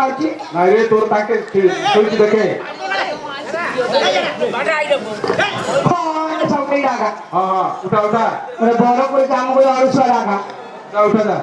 ମାରୁଛି ନାଇଁ ରେ ତୋର ତାଙ୍କେ ଶୋଇଛି ଦେଖେ ସବୁ ଡାକା ହଁ ହଁ ଉଠା ଉଠା ବଡ করে কাম করে অড়ুয়া ডাকা ଯା ଉଠା ଯା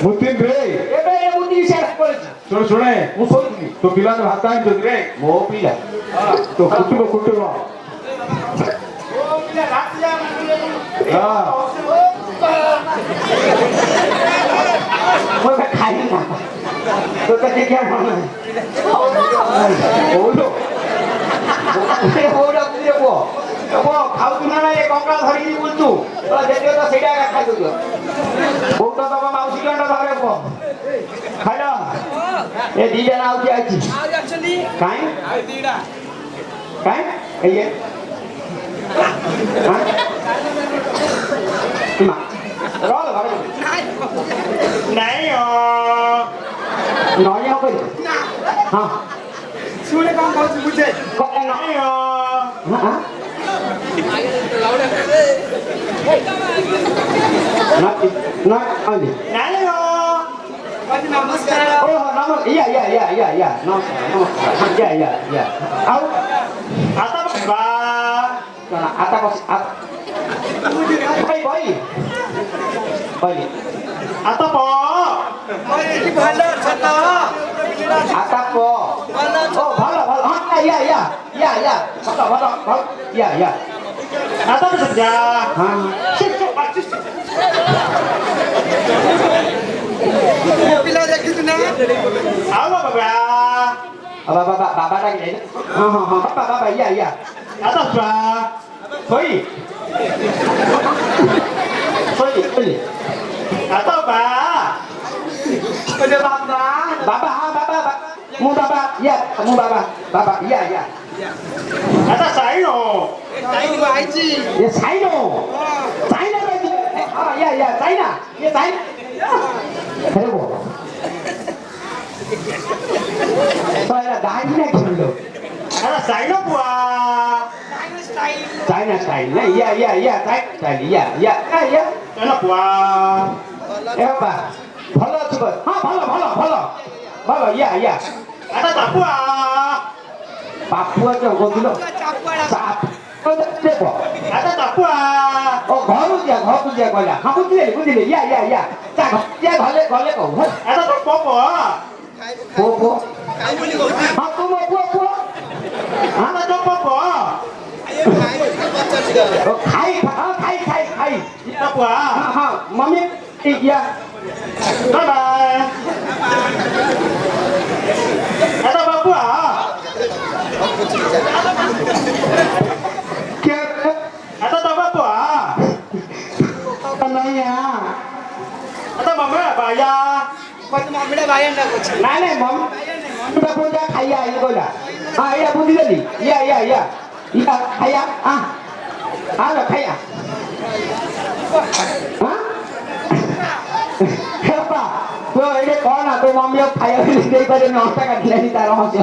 ମୁତିନ ରେ ଏବେ ଏ ମୁଦି ସିଆଡେ ପଳେଇଛି ଶୁଣ ଶୁଣେ ମୁଁ ଶୋଇଥିଲି ତୋ ପିଲାଙ୍କୁ ଭାତ ଆଣିଛନ୍ତି ରେ ମୋ ପିଲା ତୋ କୁଟୁବ କୁଟୁବ ହଁ ମୁଁ ଏବେ ଖାଇଲି ନା তোকে দেখে মনে হয় କହୁଛୁ ওটা বুঝে পুଅ পুଅ খাଉଛୁ ନା ନାଇଁ କଙ୍କଡ଼ା ଧରିକି ବୁଲଛୁ ଦେଖିବ ତ ସେଇଟା ଖାଇଦଉଛ ବହୁତ ଦବ ମାଉସୀ ଗଣ୍ଡ ଧରେ ପୁଅ ଖାଇଲ ଏ ଦି ଜଣ ଆଉ କିଏ ଅଛି କାଇଁ କାଇଁ ଇଏ ରହ ଘରେ ନାଇଁ ନଈ ହବ ହଁ ଶୁଣେ କଣ କହୁଛୁ ବୁଝେ ନାଇଁ ନମସ୍କାର ଆଉ आता बस आता प ভালো आता প ও ভালো ভালো হ্যাঁ ইয়া ভালো ভালো ভালো ইয়া आता बस जा হ্যাঁ पिला देखिस ना आओ बाबा बाबा डाके हाँ बाबा इया आता बा सोई आता बा Ada baba ha baba mu baba ya mu baba iya आता साइनो साइनो आइजी ya saino lagi ya China ya China hello saya dah ini lagi dulu आता साइनो बुआ China style iya China ya चलो बुआ ए बाबा ভালো আছো হ্যাঁ ভালো ইয়া आता तापुआ পাপুয়া কে গদিল চাপ দেখো आता तापुआ ও ঘরু যা কইলা হ্যাঁ বুঝিলে ইয়া যা ঘরে কও आता तो पोपो পো হ্যাঁ তুমি পো आता तो पोपो ও খাই तापुआ হ্যাঁ মামি ইয়া बाय बाय आता बापुआ क्या आता तो बापुआ नहीं आता मम्मी बाया नहीं मम्मी पूजा खाइया ये कोला हाँ ये बुद्धि दली या खाइया हाँ लो खाइया हाँ हेपा तो ये कौन है तो मम्मी अब खाइया भी नहीं करे नाश्ता कर दिया नहीं तारा हंसी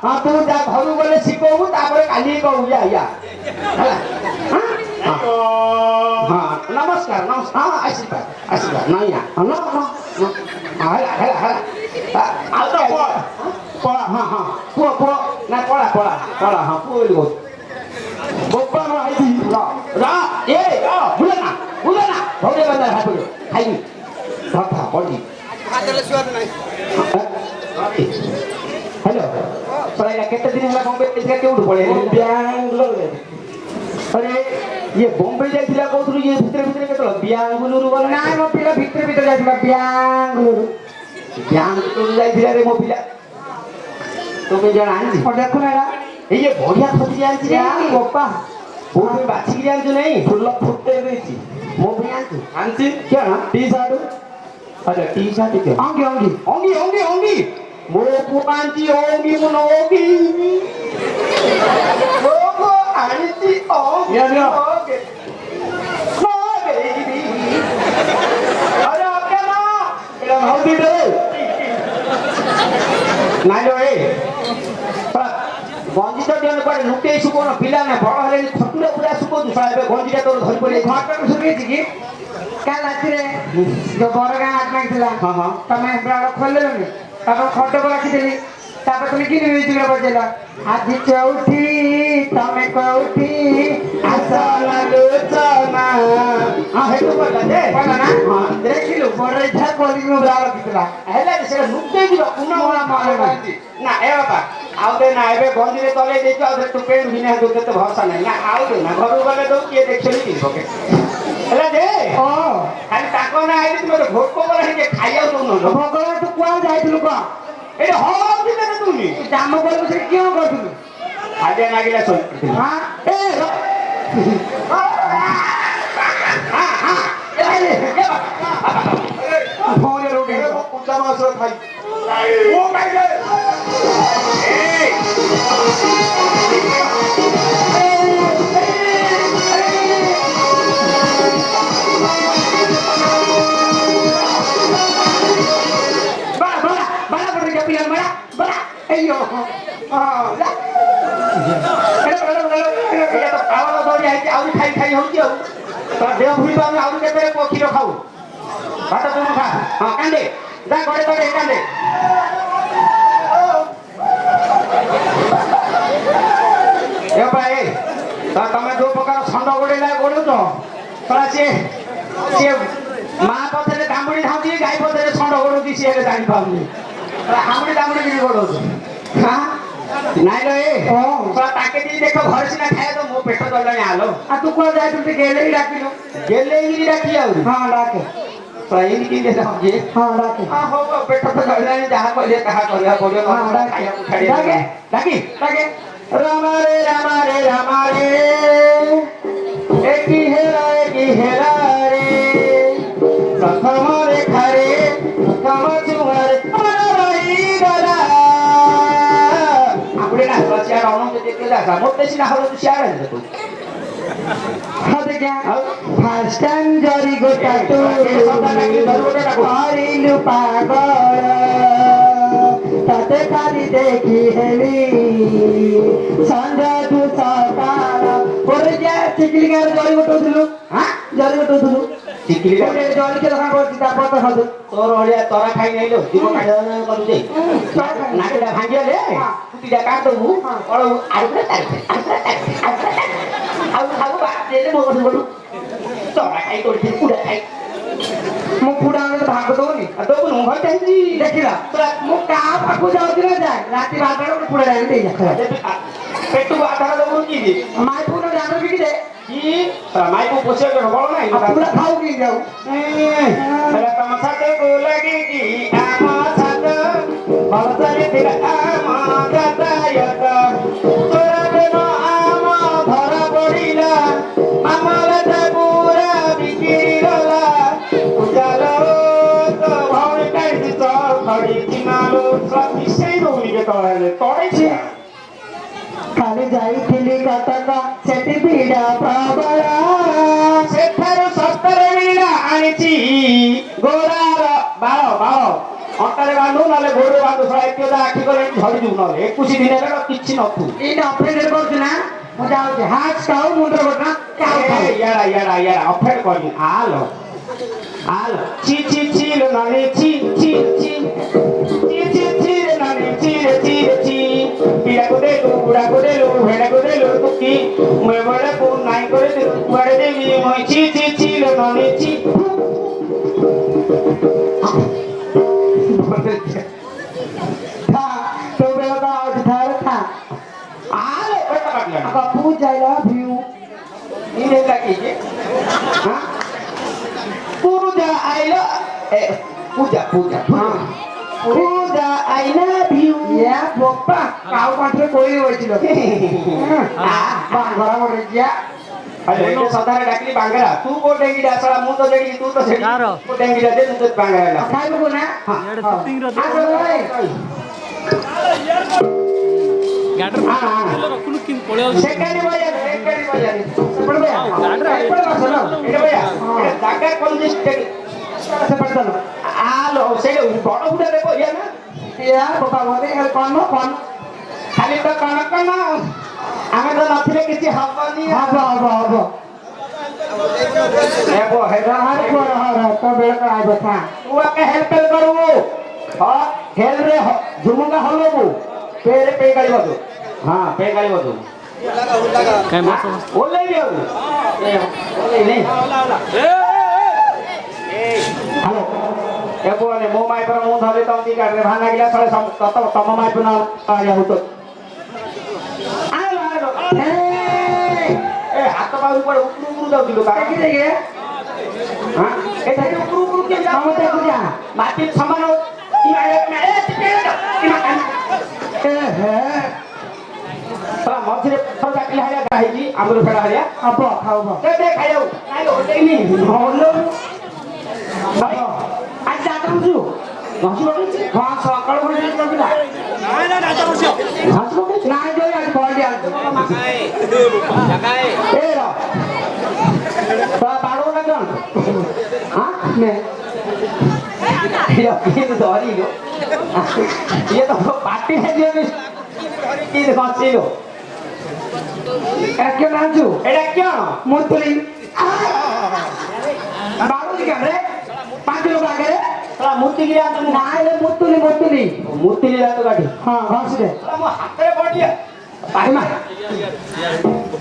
हाँ तू जा घरू बोले सीखो हूँ तापर काली को या हाँ नमस्कार हाँ आशीर्वाद नहीं ना हला आता पोळा हाँ पुआ ना पड़ा हाँ पुआ लो बोपा में आई थी रा ये बुला ना भौरे बंदा हाथ बोलो खाई भाता पड़ी हेलो पढ़ाई कितने दिन होला बॉम्बे इसका क्यों उठ पड़े बैंगलोर अरे ये बॉम्बे जाइथिला कोथरु ये भितर केतल बैंगलोर बोल ना मो पिला भितर जाइथिला बैंगलोर जाइथिला रे मो पिला তুমি জানা আনছি দেখো না এই যে বড়িয়া খতি আনছি রে বাপ্পা বহুত বাছি কি আনছো নাই ফুল ফুটতে দিয়েছি মো ভাই আনছি কেন টি শার্ট আচ্ছা টি শার্ট কে অঙ্গি মো পুরানটি অঙ্গি মন অঙ্গি ওগো আনছি অঙ্গি ওকে নো বেবি আরে ওকে না এটা হলদি রে নাই রে গঞ্জি তো দেন କୁଆଡେ ଲୁକେଇ ଶୁକୋନ ପିଲା ନା ବଡ ହେଲେଣି ଖଟୁରେ ପୁରା ଶୁକୋଉଛୁ ଶଳା ଏବେ ଗଞ୍ଜିଟା ତୋର ଧରି ପଡି ଘଟକୁ ଶୁଭେଇଛି କି କାଲି ରାତିରେ ଯୋଉ ବରଗାଁ ଆତ୍ମା ଥିଲା ହଁ ହଁ ତମେ ବ୍ରାଡ ଖୋଲିଲନି ତାପରେ ଖଟକୁ ରଖିଥିଲି ତାପରେ ତମେ କି ମ୍ୟୁଜିକ୍ ବଜେଇଲ ଆଜି ଚଉଠି ତମେ କୋଉଠି ଆସଲା ଲୋଚନା ହେଠୁ କହିଲା ଯେ କହିଲ ନା ହଁ ଦେଖିଲୁ ବଡ ଇଚ୍ଛା କରିକି ମୋ ବ୍ରାଡ ରଖିଥିଲା ହେଲେ ସେଟା ଲୁକେଇ ଯିବ ପୁନଃ ମୋର ମନେ ନାହିଁ। ନା ଏ ବାପା ଆଉ ଦେ ନା ଏବେ ଗଞ୍ଜିରେ ତଲେଇ ଦେଇଛୁ ଆଉ ତୁ ପେଣ୍ଟ ବି ନାହିଁ କେତେ ଭରସା ନାହିଁ ନା ଆଉ ଦେ ନା ଘରକୁ ଗଲେ ଦଉ କିଏ ଦେଖିଲି କି ପକେ ହେଲା ଯେ ଓ ଖାଲି ତାଙ୍କ ନା ଆଇଲି ତୁମେ ଭୋକ କଲେ ଟିକେ ଖାଇବାକୁ ଦଉନ ଭଗବାନ ତୁ କୁଆଡେ ଯାଇଥିଲୁ କହ ଏଠି ହଁ ଦିନେ ତୁନି ଜାମ କରିବୁ ସେଠି କିଏ କରୁଥିଲୁ ଖାଦ୍ୟ ନାଗିଲା ଶୋଇ ହଁ ଏ ଫୋନରେ ରୋଟି ପୂଜା ମାସ ଖାଇ ଓ ଭାଇ ଆହୁରି ଖାଇ ଖାଇ ହଉଛି ଆଉ ତୋ ଦେହ ଭୁଲି ପାରୁନି ଆହୁରି କେତେ କ୍ଷୀର ଖାଉ ଭାତ ତୁ ଖା ହଁ କାନ୍ଦେ ଯା ଘରେ ତଳେ କାନ୍ଦେ ଏ ଭାଇ ତମେ ଯୋଉ ପ୍ରକାର ଷଣ୍ଢ ଗୋଡେଇଲା ଗୋଡଉଛ ତଳା ସିଏ ସିଏ ମା ପଛରେ ଦାମୁଡି ଧାଉଛି ଗାଈ ପଛରେ ଷଣ୍ଢ ଗୋଡଉଛି ସିଏ ହେଲେ ଜାଣିପାରୁନି ହାମୁଡି ଦାମୁଡି କିରି ଗୋଡଉଛୁ ନାଇଁ ରେ ତାକେ ଯଦି ଦେଖ ଘରେ ସିନା ଖାଇବା ତ ମୋ ପେଟ ଚଳିଲାଣି ଆଲୋ ଆଉ ତୁ କୁଆଡେ ଯାଇଥିଲୁ ଟିକେ ଗେଲେଇ ଡାକିଲୁ ଗେଲେଇକିରି ଡାକି ଆହୁରି ହଁ ଡାକେ ଏମିତି ହଉଛି ହଁ ଡାକେ ହଁ ହଉ ପେଟ ତ ଚଳିଲାଣି ଯାହା କହିଲେ ତାହା କରିବାକୁ ପଡିବ ଖାଇବାକୁ ଛାଡି ଡାକି ଡାକି ଡାକେ ରାମାରେ ରାମାରେ ରାମାରେ ଏକି ହେରା ରେ ପ୍ରଥମ ରେଖାରେ ପ୍ରଥମ ଚୁମାରେ ରହିଗଲା આપણે ના સિયાર આનો તે કેલા કા મોટે સિના હલો તું સિયાર જ તો હા દેખ્યા ફાસ્ટ ટાઈમ જરી ગોટા તું હરીલુ પાગળ તતે ખાલી দেখি হেলি সন্ধ্যা তু সকাল পরে যা চিকলি গার জরি গোটুলু হ্যাঁ জরি গোটুলু ଟିକିଲି কোনে জরি কে দেখা করছি তা পতা খাদু ତୋର ଅଳିଆ ତରା ଖାଇ ନାଇଲୋ ଜୀବ କାଢ କରୁଛେ ନାକଟା ଭାଙ୍ଗିଗଲେ କୁଟିଟା କାଟବୁ ଅଳୁ ଆଡୁ ଆଉ ଆଉ ବାଟରେ ମୋ ବଡୁ ତରା ଖାଇ କରୁଛି କୁଡା ଖାଇ ମୁଁ ପୁଡା ଭାଗ ଦଉନି ଆଉ ତୋ ମୁଁ ଘର ଚାହିଁଛି ଦେଖିଲା ମୁଁ କାହା ପାଖକୁ ଯାଉଛି ନା ଯାଏ ରାତି 12ଟା ଗୋଟେ ପୁଡା ଡାଲି ଦେଇଯା ପେଟକୁ ଆଧାର ଦବୁ କି ମାଇ ପୁଡ ଡାଲ ବିକି ଦେ କି ମାଇକୁ ପୋଷିବାକୁ ବଳ ନାହିଁ ପୁଡା ଖାଉ କି ଯାଉ ହେଲେ ତମ ସାଥକୁ ଲାଗିକି ଆମ ସାଥ ଭଲସରେ ଥିଲା ଆମ ଯାତାୟତ ତୋରା ଦିନ ଆମ ଧରା ପଡ଼ିଲା ମାମଲାଟା ପୁରା ବିକିରି ଗଲା ଉଜାଲ ତ ଭଉଣୀ କାହିଁକି ତ ଖଡ଼ିଛି ମାଲୋ ମିଶେଇ ଦଉନି କେତେବେଳେ ହେଲେ ତଳେଇଛି କାଲି ଯାଇଥିଲି କଟକ ସେଠି ଭିଡ ପ୍ରବଳ ସେଠାରୁ ଶସ୍ତାରେ ମିଳିଲା ଆଣିଛି ଗୋରାର ବାଳ ବାଳ ଅଣ୍ଟାରେ ବାନ୍ଧୁ ନହେଲେ ଗୋଡରେ ବାନ୍ଧୁ ଶଳା ଏତେ ଆଖି କଲେ ଝଡ଼ିଯିବୁ ନହେଲେ 21 ଦିନ ହେଲା କିଛି ନଥୁ ଏଇଟା ଅପରେଟ୍ କରୁଛୁ ନା ମୁଁ ଯାଉଛି ହାର୍ଟ ଖାଉ ମୁଣ୍ଡରେ ଗୋଟେ କାଉ ଖାଉ ଇଆଡା ଅଫେଡ କରିନି ଆଲୋ ଆଲୋ ଛି ଛି ଛି ଲୋ ନାନୀ ଛି ଛି ଛି ଛି ଛି ଛି ରେ ନାନୀ ଛି ରେ ଛି ରେ ଛି ପିଡ଼ାକୁ ଦେଲୁ ବୁଢ଼ାକୁ ଦେଲୁ ଭେଡ଼ାକୁ ଦେଲୁ ତୁକି ମୁଁ ବଡ଼କୁ ନାଇଁ କରି ଦେଲୁ କୁଆଡ଼େ ଦେବି ମୁଁ ଛି ଛି ଛି ଲୋ ନାନୀ ଛି तो बेला का उधार था आले पता काटला बापू जायला व्यू इने लागे हां पूजा आइला ए पूजा आई लव यू या पप्पा काउ पाठरे कोई होइছিল बांगरा मोरे जिया अरे ये सदारे डाकली बांगरा तू को डेंगी डासला मु तो डेंगी तू तो सेडी को डेंगी दे तू तो बांगरा खाइबो को ना यार शूटिंग रो गाडर रखुनु किन पळे सेकंड बजा सेपड़ बजा गाडर एपड़ बसलो एटा बजा जागा कंजेस्टेड से पड़तलो आलो से बड़ बुडा देखो या ना या बाबा बोले कौन खाली तो कण ଆମେ ତ ନଥିଲେ କିଛି ହବନି ହବ ହବ ହବ ହେବ ହେରା ଆରେ କୋର ହର ତ ବେଳ କା ଆଇବ ଥା ତୁ ଆକେ ହେଲ୍ପ କରିବୁ ହଁ ହେଲ ରେ ଝୁମୁକା ହଲବୁ ପେରେ ପେ ଗାଳିବ ତୁ ହଁ ପେ ଗାଳିବ ତୁ काय मास ଓଲେଇ ଦିଅ ଓଲେଇ ନେଇ হ্যালো ଏ ବୋଲେ ମୋ ମାଇପର ମୁଁ ଧରି ତମତି ଗାଡିରେ ଭାନ ଲାଗିଲା ସଳେ ତମ ମାଇପ ନା ଆୟା ହୁତ ଆଲୋ ଆଲୋ ଏ ହାତ ପାଉ ପଡ ଉପରୁ ଉପରୁ ଯାଉଚି ଲୋ কি দেখে ହଁ ଏଟା ଉପରୁ ଉପରୁ କେ ଯାଉ মামা দেখো যা ମାଟି ସମାନ ଇ ଆଏ ମେ এ হে ପୁରା ମଝିରେ ଫଟା କିଲା ହାରିଆ ହେଇଛି ଆମର ଫେଡା ହାରିଆ আপ খাও বা ଦେ ଖାଇଯାଉ ନାଇଁ ଓଲେଇନି হলো ଭାଇ ଆଜି ଯାତ୍ରା ହଉଛୁ ଘାସ ପକେଇଛି ହଁ ସକାଳୁ ଘରେ ଯାଇକି ରଖିଲା ଘାସ ପକେଇଛି না যাই আজ বড় আজ ଏ ର ବାଡ଼ଉ ନା କ'ଣ ହଁ নে କିଏ ଧରିଲୁ ଇଏ ତ ପାଟି ହେଇଯିବ କିଏ ଘଷିଲୁ এক কে নাচু ଏଇଟା କ'ଣ মুতলি বাড়ুজি কেন রে পাঁচ লোক আগে রে ଶଳା ମୁତିକିରି ଆଣିଛୁ না রে মুতলি মুতলি ମୁତିଲି ଯାତ ଗାଡ଼ି হ্যাঁ ঘাস দে ମୋ ହାତରେ ପଡ଼ିଆ পাইমা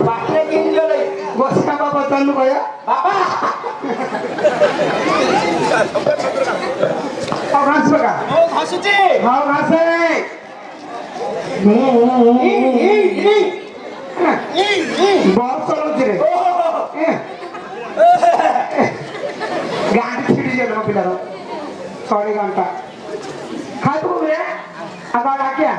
ପାଟିରେ କିଣି ଗଲେ গোসা বাবা চালু কয়া ବାପା আর ঘাস পাকা ମୁଁ ଘଷୁଛି হ্যাঁ ঘাসে বস চলছে রে গাড়ি ছিড়ি যাবে পিলার 6 ঘন্টা খাইবো রে আবার ডাকিয়া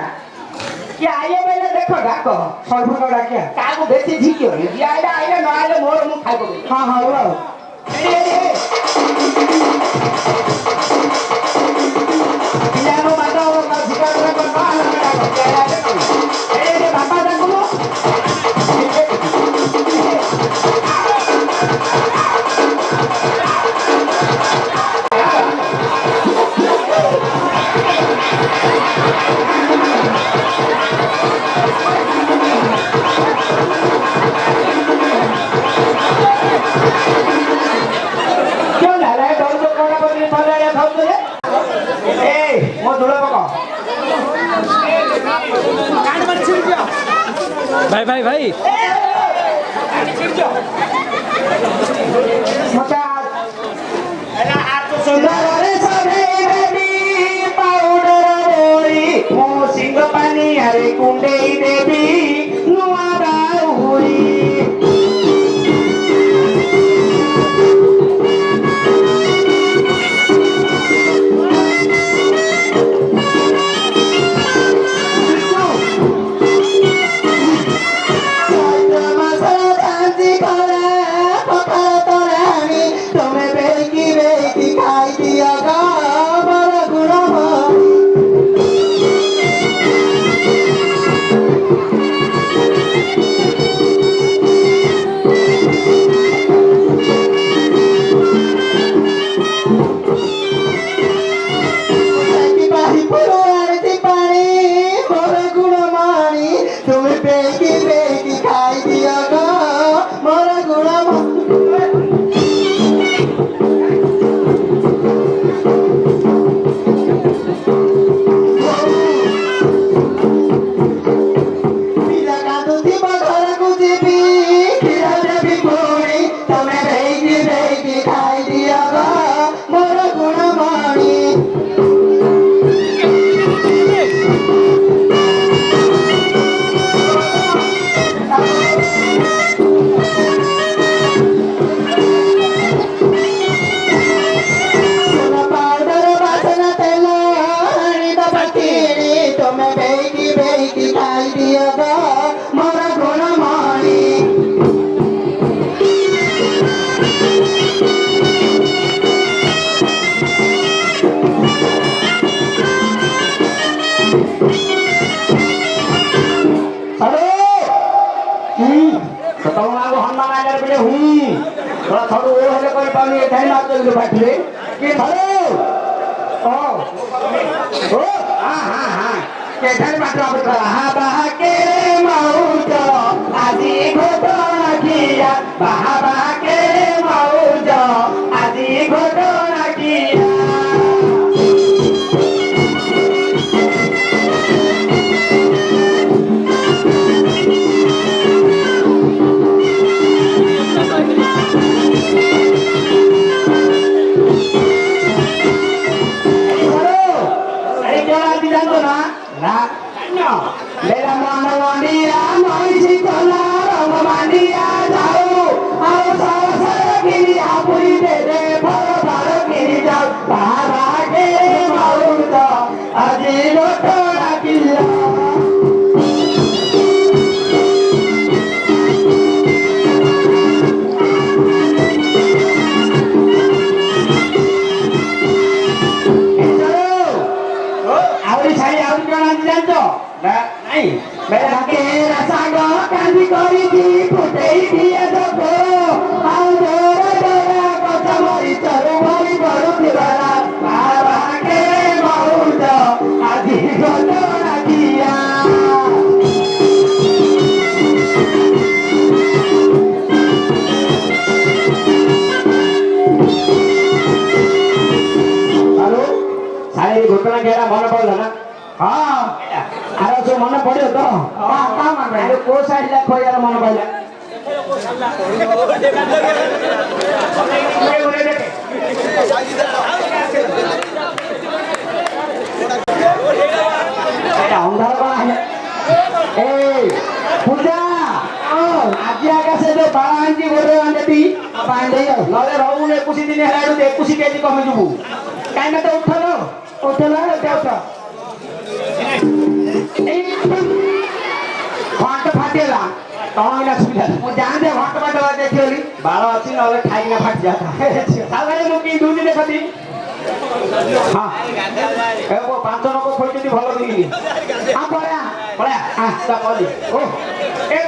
କିଏ ଆଇଲେ ବେଲେ ଦେଖ ଡାକ সর্বত ডাকিয়া କାହାକୁ ବେଶୀ ଝିକି ହନି ଯିଏ ଆଇଲେ ଆଇଲେ ନ ଆଇଲେ ମୋର ମୁଁ ଖାଇ ପକେଇବି হ্যাঁ হ্যাঁ ওরাও ପିଲାଙ୍କ ବାଟ ଝିକା ବାପା ଡାକୁନୁ क्यों ला रहा है डर को कोना पर नहीं फल रहा था तुझे ए मो धुला पका कान मत छिड़ जा भाई भाई भाई মচা एला हाथ तो सुंदर রে সবে বেবি पाउडर बोरी मो सिंह पानी हरे कुंडे देवी नुआ बाउरी थोड़ा वो होने कोई पानी है ध्यान आप लोग बैठ ले कि हेलो ओ ओ हां हां हां କେଠାରେ ପାଠ ବାହା ବାହା କେ ମଉଜ ଆଜି ଘଟଣା କିଆ ବାହା ବାହା କେ ମଉଜ ଆଜି ଘଟଣା କିଆ জানতো না না মেরা মন মন্দিরা মহিষি তোলা রঙ মান্ডিয়া যাও আর সারা গিরি আপুরি দে ভর ভর গিরি যাও বাবা কে মাউত আজি ঘটনা কিলা জানতো নাই বেলাকে সাগ কান্দি করিছি ফুটেই দিয়ে দেব ଆଉ ଡୋରା ଡୋରା କଥା ମରି ଚରୁ ମରି ପଡୁଥିବା ବାବାକେ ମଉଜ ଆଜି ଘଟଣା କିଆ ହ୍ୟାଲୋ ସାଇ ଘଟଣା କିଆ ମନେ ପଡିଲା ନା ହଁ ଆର ସବୁ ମନେ ପଡିବ ତ କୋଉ ସାଇଡ୍ ଲେଖ ୟାର ମନେ ପଡିଲା ଅନ୍ଧାର କଣ ଏ ପୂଜା ଆଜି ଆକାଶେ ଯୋଉ ବାଳ ଆଣିଛି ଗୋଟେ ଆଣିଦେବି ପାଣି ଦେଇ ଆଉ ନହେଲେ ରହୁନି 21 ଦିନ ହେଲା 21 କେଜି କମିଯିବୁ କାହିଁକି ନା ତ ଉଠଲ ଉଠ ঘন্ট ফাটিলা তখন সুবিধা ମୁଁ ଜାଣିದೆ ଘଣ୍ଟ ফাটବା ଦେଖି ବୋଲି ବାଳ ଅଛି ନହେଲେ ଖାଇକିନା ଫାଟି ଯାତା ତାହେଲେ ମୁଁ କି 2 ଦିନ ଦେଖି ହଁ ଏ 5 ଲୋକ ଖୋଇଛନ୍ତି ଭଲ ଦେଇନି ହଁ ପଳା ପଳା ତା କଲି ଓ ଏ